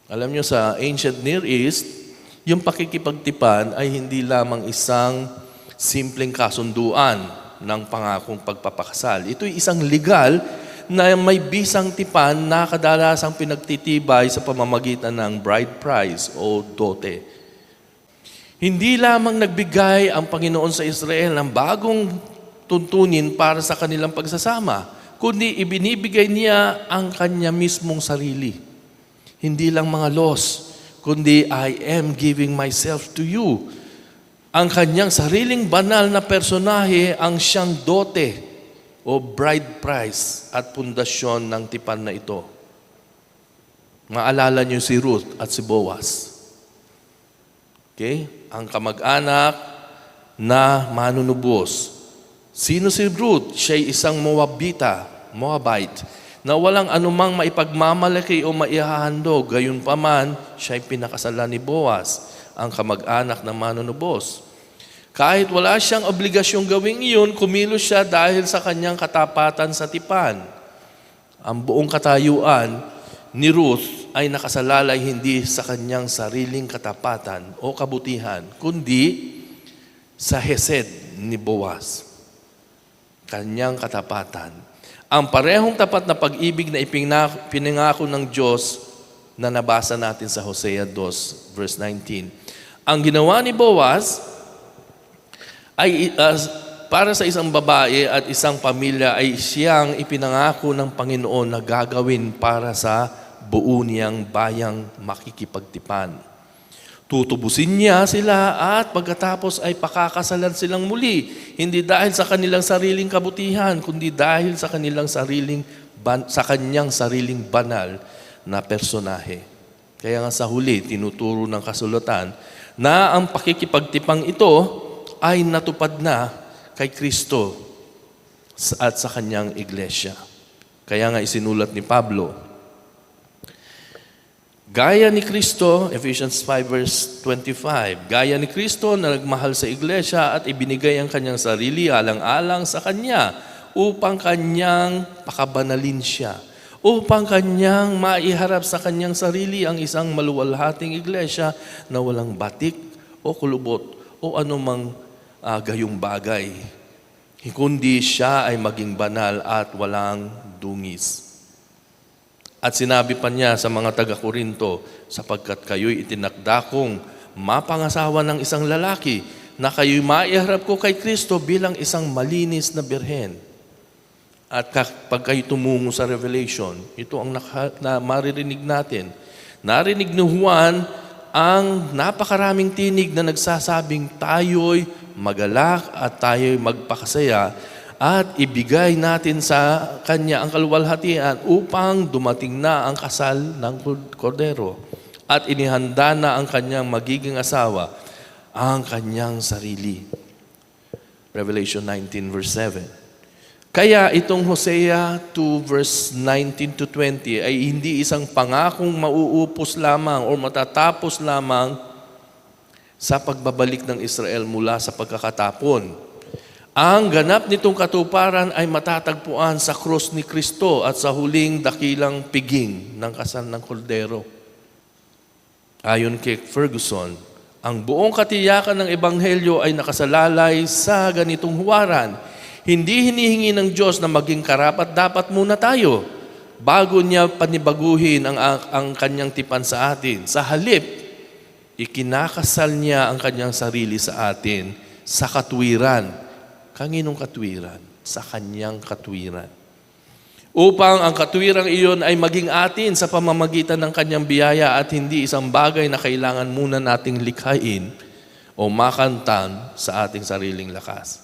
Alam nyo, sa ancient Near East, yung pakikipagtipan ay hindi lamang isang simpleng kasunduan ng pangakong pagpapakasal. Ito'y isang legal na may bisang tipan na kadalasang pinagtitibay sa pamamagitan ng bride price o dote. Hindi lamang nagbigay ang Panginoon sa Israel ng bagong tuntunin para sa kanilang pagsasama, kundi ibinibigay niya ang kanya mismong sarili. Hindi lang mga laws, kundi I am giving myself to you. Ang kanyang sariling banal na personahe ang siyang dote o bride price at pundasyon ng tipan na ito. Maalala niyo si Ruth at si Boaz. Okay? Ang kamag-anak na manunubos. Sino si Ruth? Siya'y isang Moabite, na walang anumang maipagmamalaki o maihahandog. Gayunpaman, siya'y pinakasalan ni Boaz, ang kamag-anak na manunubos. Kahit wala siyang obligasyong gawing iyon, kumilos siya dahil sa kanyang katapatan sa tipan. Ang buong katayuan ni Ruth ay nakasalalay hindi sa kanyang sariling katapatan o kabutihan, kundi sa hesed ni Boaz, kanyang katapatan. Ang parehong tapat na pag-ibig na ipinangako ng Diyos na nabasa natin sa Hosea 2, verse 19. Ang ginawa ni Boaz ay para sa isang babae at isang pamilya ay siyang ipinangako ng Panginoon na gagawin para sa buo niyang bayang makikipagtipan. Tutubusin niya sila at pagkatapos ay pakakasalan silang muli. Hindi dahil sa kanilang sariling kabutihan, kundi dahil sa kanyang sariling banal na personahe. Kaya nga sa huli, tinuturo ng kasulatan na ang pakikipagtipang ito ay natupad na kay Kristo at sa kanyang iglesia. Kaya nga isinulat ni Pablo, gaya ni Kristo, Ephesians 5 verse 25, gaya ni Kristo na nagmahal sa iglesia at ibinigay ang kanyang sarili alang-alang sa kanya upang kanyang pakabanalin siya, upang kanyang maiharap sa kanyang sarili ang isang maluwalhating iglesia na walang batik o kulubot o anumang gayong bagay, kundi siya ay maging banal at walang dungis. At sinabi pa niya sa mga taga-Korinto, sapagkat kayo'y itinakda kong mapangasawa ng isang lalaki, na kayo'y maiharap ko kay Kristo bilang isang malinis na birhen. At kapag kayo tumungo sa Revelation, ito ang maririnig natin. Narinig ni Juan ang napakaraming tinig na nagsasabing tayo'y magalak at tayo'y magpakasaya at ibigay natin sa Kanya ang kaluwalhatian upang dumating na ang kasal ng Kordero at inihanda na ang Kanyang magiging asawa, ang Kanyang sarili. Revelation 19 verse 7. Kaya itong Hosea 2 verse 19 to 20 ay hindi isang pangakong mauupos lamang o matatapos lamang sa pagbabalik ng Israel mula sa pagkakatapon. Ang ganap nitong katuparan ay matatagpuan sa krus ni Kristo at sa huling dakilang piging ng kasal ng Kordero. Ayon kay Ferguson, ang buong katiyakan ng Ebanghelyo ay nakasalalay sa ganitong huwaran. Hindi hinihingi ng Diyos na maging karapat-dapat muna tayo bago niya panibaguhin ang kanyang tipan sa atin. Sa halip, ikinakasal niya ang kanyang sarili sa atin sa katwiran. Kanginong katwiran? Sa kanyang katwiran. Upang ang katwirang iyon ay maging atin sa pamamagitan ng kanyang biyaya at hindi isang bagay na kailangan muna nating likhain o makantan sa ating sariling lakas.